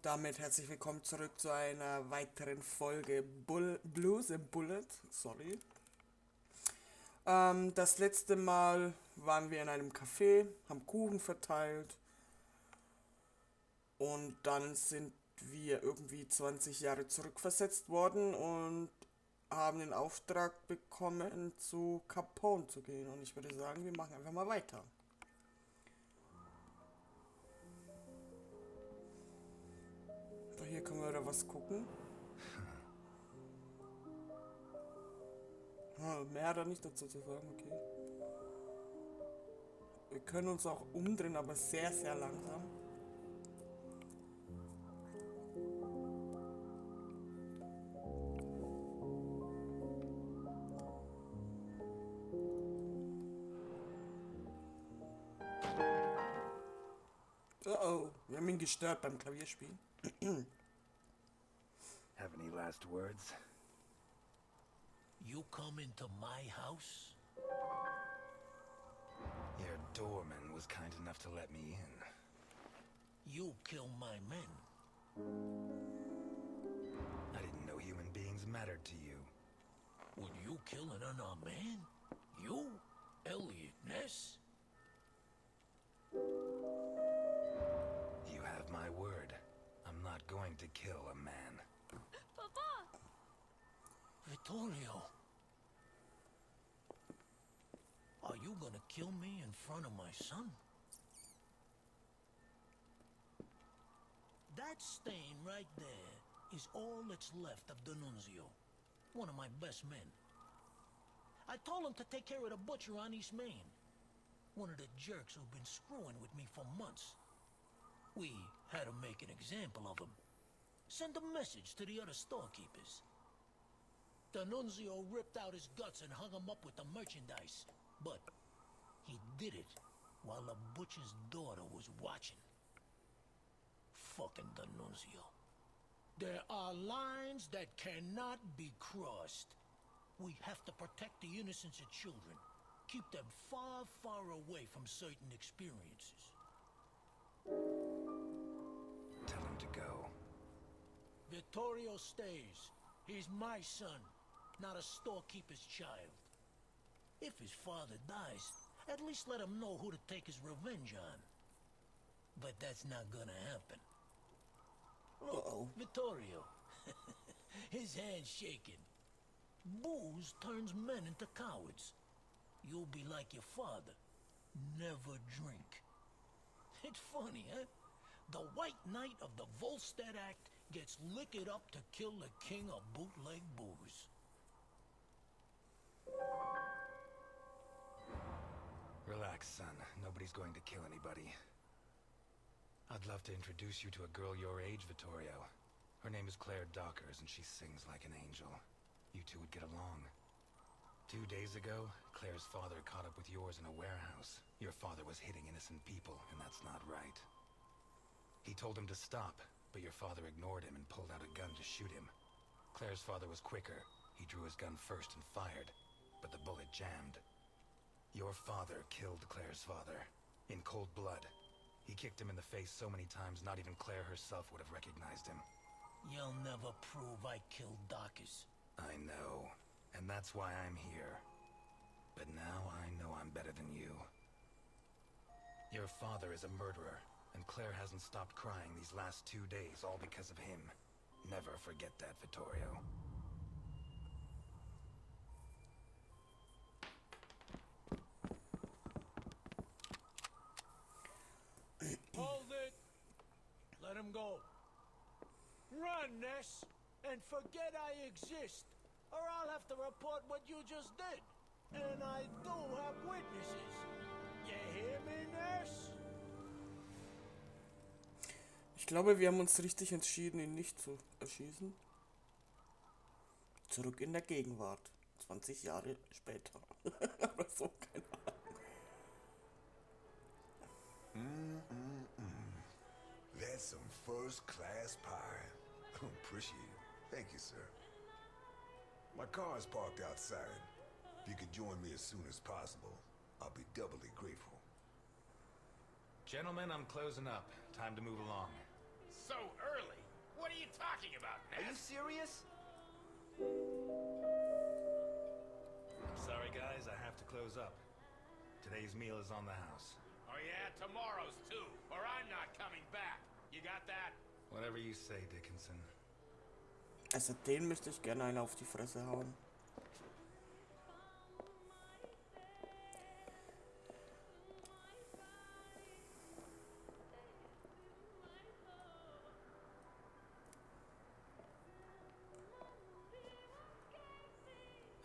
Und damit herzlich willkommen zurück zu einer weiteren Folge Blues and Bullet. Sorry. Das letzte Mal waren wir in einem Café, haben Kuchen verteilt. Und dann sind wir irgendwie 20 Jahre zurückversetzt worden und haben den Auftrag bekommen, zu Capone zu gehen. Und ich würde sagen, wir machen einfach mal weiter. Hier können wir da was gucken. Mehr da nicht dazu zu sagen, okay. Wir können uns auch umdrehen, aber sehr, sehr langsam. Oh, wir haben ihn gestört beim Klavierspielen. Have any last words? You come into my house? Your doorman was kind enough to let me in. You kill my men. I didn't know human beings mattered to you. Would you kill an unarmed man? You? Eliot Ness? You have my word. I'm not going to kill a man. Papa! Vittorio. Are you gonna kill me in front of my son? That stain right there is all that's left of D'Annunzio, one of my best men. I told him to take care of the butcher on East Main, one of the jerks who've been screwing with me for months. We had to make an example of him. Send a message to the other storekeepers. D'Annunzio ripped out his guts and hung him up with the merchandise. But he did it while the butcher's daughter was watching. Fucking D'Annunzio. There are lines that cannot be crossed. We have to protect the innocence of children. Keep them far, far away from certain experiences. Tell him to go. Vittorio stays. He's my son, not a storekeeper's child. If his father dies, at least let him know who to take his revenge on. But that's not gonna happen. Look, Vittorio. His hand's shaking. Booze turns men into cowards. You'll be like your father. Never drink. It's funny, huh? The White Knight of the Volstead Act gets liquored up to kill the king of bootleg booze. Relax, son. Nobody's going to kill anybody. I'd love to introduce you to a girl your age, Vittorio. Her name is Claire Dockers, and she sings like an angel. You two would get along. 2 days ago, Claire's father caught up with yours in a warehouse. Your father was hitting innocent people, and that's not right. He told him to stop, but your father ignored him and pulled out a gun to shoot him. Claire's father was quicker. He drew his gun first and fired, but the bullet jammed. Your father killed Claire's father, in cold blood. He kicked him in the face so many times not even Claire herself would have recognized him. You'll never prove I killed Dockers. I know, and that's why I'm here. But now I know I'm better than you. Your father is a murderer, and Claire hasn't stopped crying these last 2 days, all because of him. Never forget that, Vittorio. Hold it! Let him go. Run, Ness, and forget I exist, or I'll have to report what you just did. And I do have witnesses. You hear me, Ness? Ich glaube, wir haben uns richtig entschieden, ihn nicht zu erschießen. Zurück in der Gegenwart. 20 Jahre später. Oder so, keine Ahnung. That's some first-class pie. Appreciate it. Thank you, sir. My car is parked outside. If you could join me as soon as possible, I'll be doubly grateful. Gentlemen, I'm closing up. Time to move along. So early? talking about, Ness? Are you serious? I'm sorry, guys. I have to close up. Today's meal is on the house. Oh yeah, tomorrow's too, or I'm not coming back. You got that? Whatever you say, Dickinson. Also den müsste ich gerne einen auf die Fresse hauen.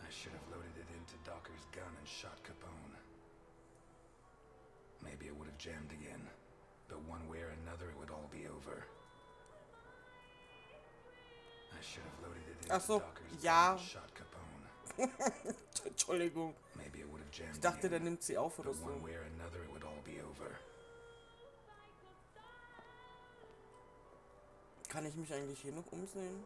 I should have loaded it into Docker's gun and shot Capone. Maybe it would have jammed again, but one way or another it would all be over. I should have loaded it into Ach so, Docker's ja. gun and shot Capone. Entschuldigung. Maybe it would have jammed Ich dachte, der again, nimmt sie auf oder but so. one way or another it would all be over. Kann ich mich eigentlich hier noch umsehen?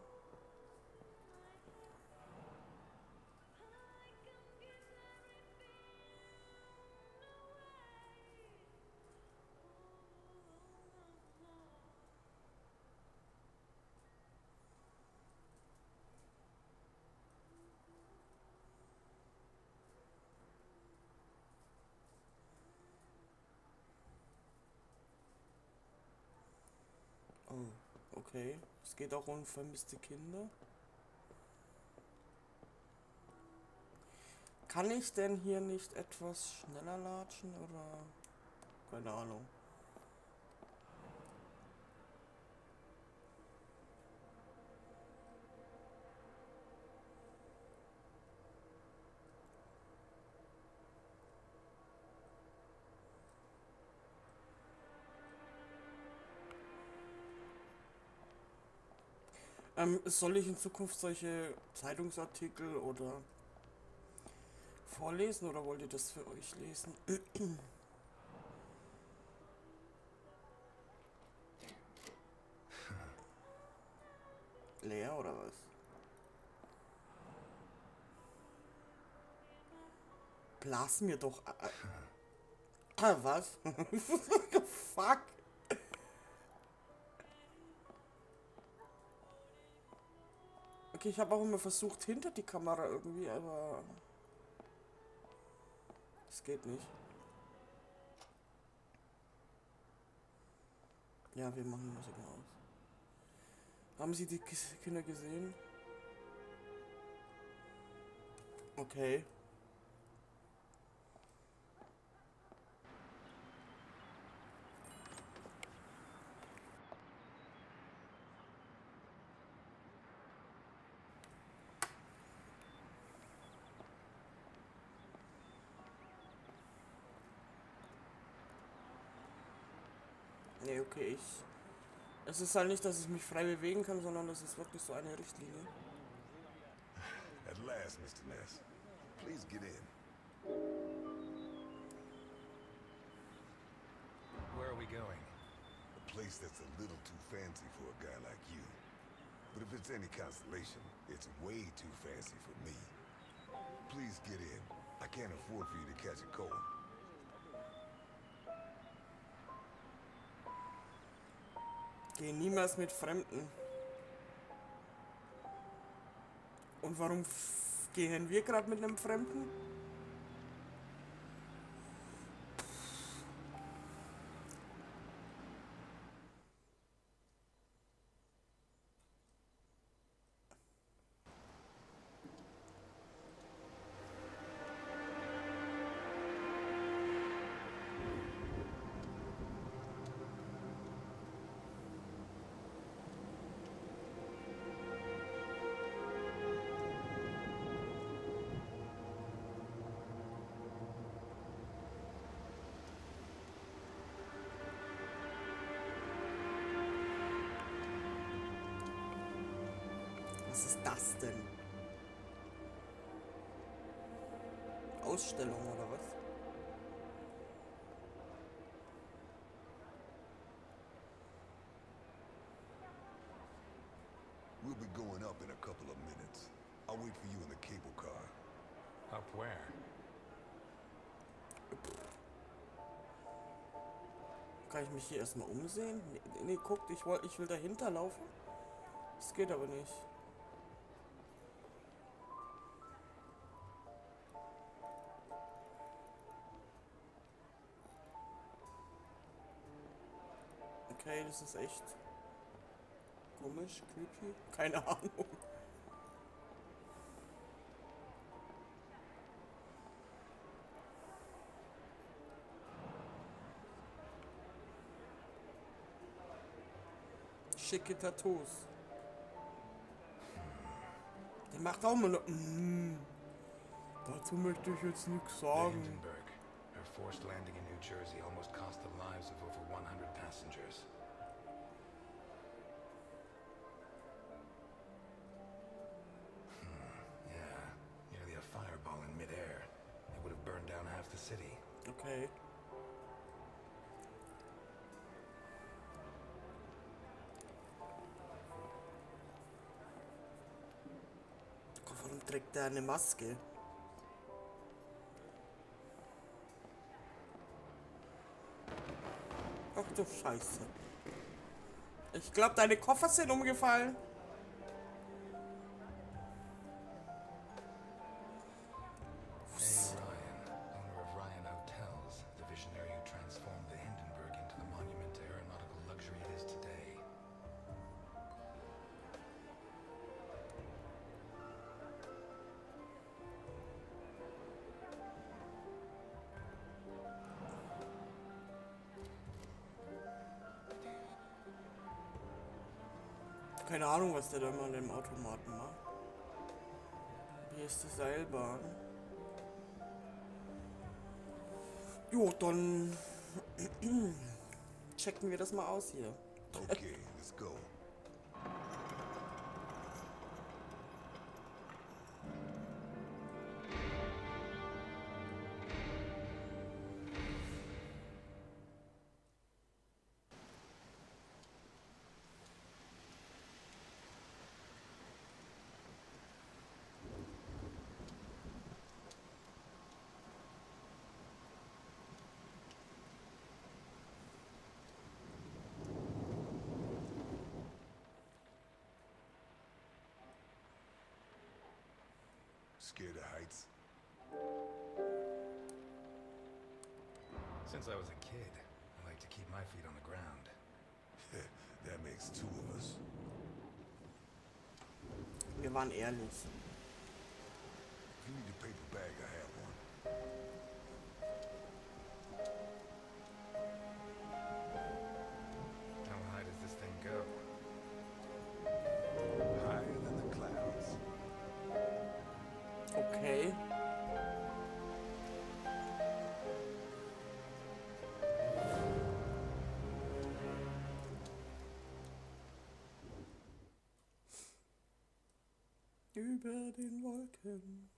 Oh, okay. Es geht auch um vermisste Kinder. Kann ich denn hier nicht etwas schneller latschen oder? Keine Ahnung. Soll ich in Zukunft solche Zeitungsartikel oder vorlesen oder wollt ihr das für euch lesen? Leer oder was? Blas mir doch. Was? Fuck. Okay, ich habe auch immer versucht hinter die Kamera irgendwie, aber es geht nicht. Ja, wir machen Musik mal aus. Haben Sie die Kinder gesehen? Okay. Nee, okay, es ist halt nicht, dass ich mich frei bewegen kann, sondern das ist wirklich so eine Richtlinie. At last, Mr. Ness. Please get in. Where are we going? A place that's a little too fancy for a guy like you. But if it's any consolation, it's way too fancy for me. Please get in. I can't afford for you to catch a cold. Geh niemals mit Fremden. Und warum gehen wir gerade mit einem Fremden? Was ist das denn? Ausstellung oder was? We'll be going up in a couple of minutes. I'll wait for you in the cable car. Up where? Kann ich mich hier erstmal umsehen? Nee, guckt, ich will dahinter laufen. Das geht aber nicht. Okay, das ist echt komisch, creepy. Keine Ahnung. Schicke Tattoos. Der macht auch mal noch. Dazu möchte ich jetzt nichts sagen. Hindenburg. Her forced landing in New Jersey almost cost the lives of over 100 passengers. Yeah, nearly a fireball in midair. It would have burned down half the city. Okay. Gott, warum trägt der eine Maske? Ach du Scheiße. Ich glaube, deine Koffer sind umgefallen. A. Ryan, owner of Ryan Hotels, the visionary who transformed the Hindenburg into the monument to aeronautical luxury it is today. Keine Ahnung, was der da mal im Automaten macht. Hier ist die Seilbahn. Jo, dann checken wir das mal aus hier. Okay, let's go. Scared of heights? Since I was a kid, I like to keep my feet on the ground. That makes two of us. Wir waren ehrlich. If you need a paper bag, I have one. How high does this thing go? Higher than the clouds. Okay. Über den Wolken.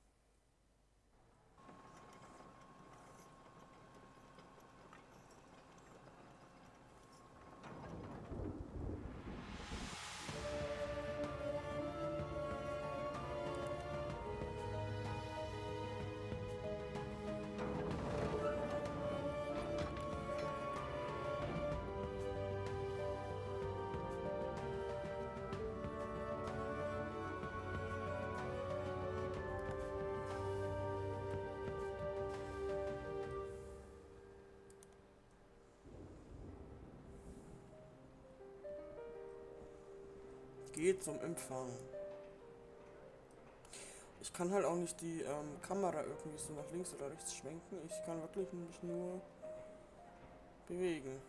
Geht zum Empfang. Ich kann halt auch nicht die Kamera irgendwie so nach links oder rechts schwenken. Ich kann wirklich mich nur bewegen.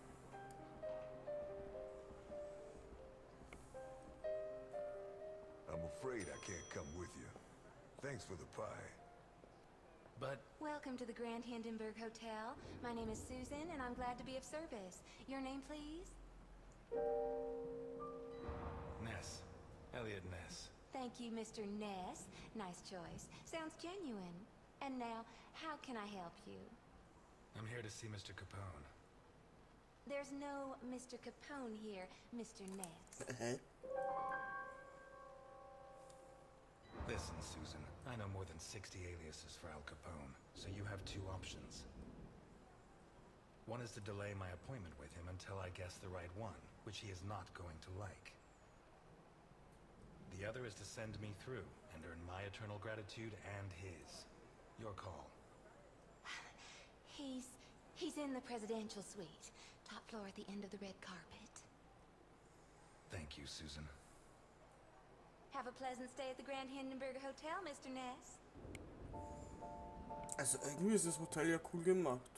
I'm afraid I can't come with you. Thanks for the pie. But Welcome to the Grand Hindenburg Hotel. My name is Susan, and I'm glad to be of service. Your name, please? Ness. Eliot Ness. Thank you, Mr. Ness. Nice choice. Sounds genuine. And now, how can I help you? I'm here to see Mr. Capone. There's no Mr. Capone here, Mr. Ness. Listen, Susan. I know more than 60 aliases for Al Capone, so you have two options. One is to delay my appointment with him until I guess the right one, which he is not going to like. The other is to send me through and earn my eternal gratitude and his. Your call. He's in the presidential suite. Top floor at the end of the red carpet. Thank you, Susan. Have a pleasant stay at the Grand Hindenburger Hotel, Mr. Ness. Also irgendwie ist das Hotel ja cool gemacht.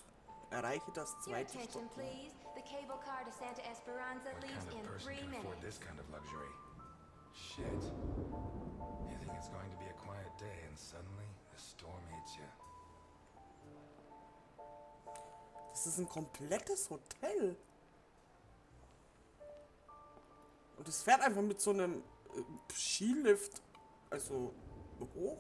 Erreiche das Your zweite attention, Stockwerk. please. The cable car to Santa Esperanza What leaves kind of in person 3 can afford minutes. this kind of luxury? Shit. You think it's going to be a quiet day and suddenly the storm hits you. Das ist ein komplettes Hotel. Und es fährt einfach mit so einem Skilift, also hoch.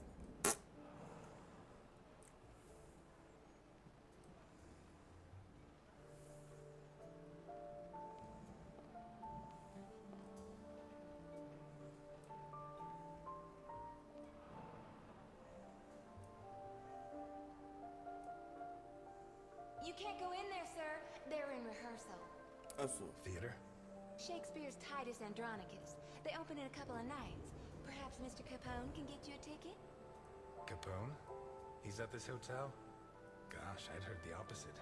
You can't go in there, sir. They're in rehearsal. Also, Theater? Shakespeare's Titus Andronicus. They open in a couple of nights. Perhaps Mr. Capone can get you a ticket? Capone? He's at this hotel? Gosh, I'd heard the opposite.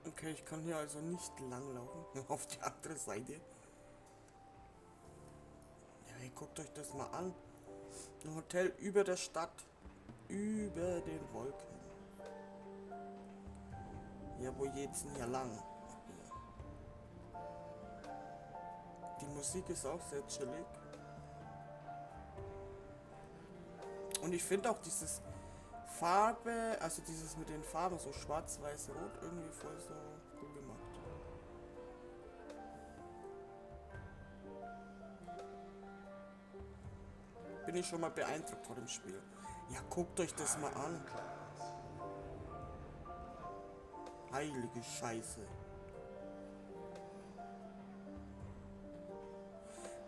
okay, ich kann hier also nicht langlaufen. Auf die andere Seite. Ja, ey, guckt euch das mal an. Ein Hotel über der Stadt. Über den Wolken. Ja, wo geht's denn hier lang? Die Musik ist auch sehr chillig. Und ich finde auch dieses Farbe, also dieses mit den Farben, so schwarz, weiß, rot, irgendwie voll so cool gemacht. Bin ich schon mal beeindruckt vor dem Spiel. Ja, guckt euch das mal an. Heilige Scheiße.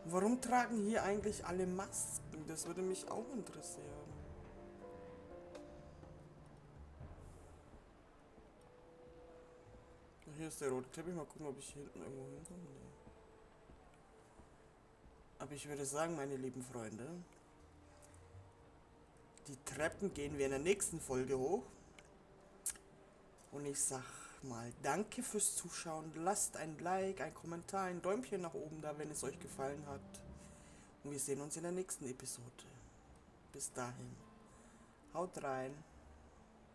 Warum tragen hier eigentlich alle Masken? Das würde mich auch interessieren. Hier ist der rote Teppich. Mal gucken, ob ich hier hinten irgendwo hinkomme. Nee. Aber ich würde sagen, meine lieben Freunde, die Treppen gehen wir in der nächsten Folge hoch. Und ich sag mal danke fürs Zuschauen. Lasst ein Like, ein Kommentar, ein Däumchen nach oben da, wenn es euch gefallen hat. Und wir sehen uns in der nächsten Episode. Bis dahin. Haut rein.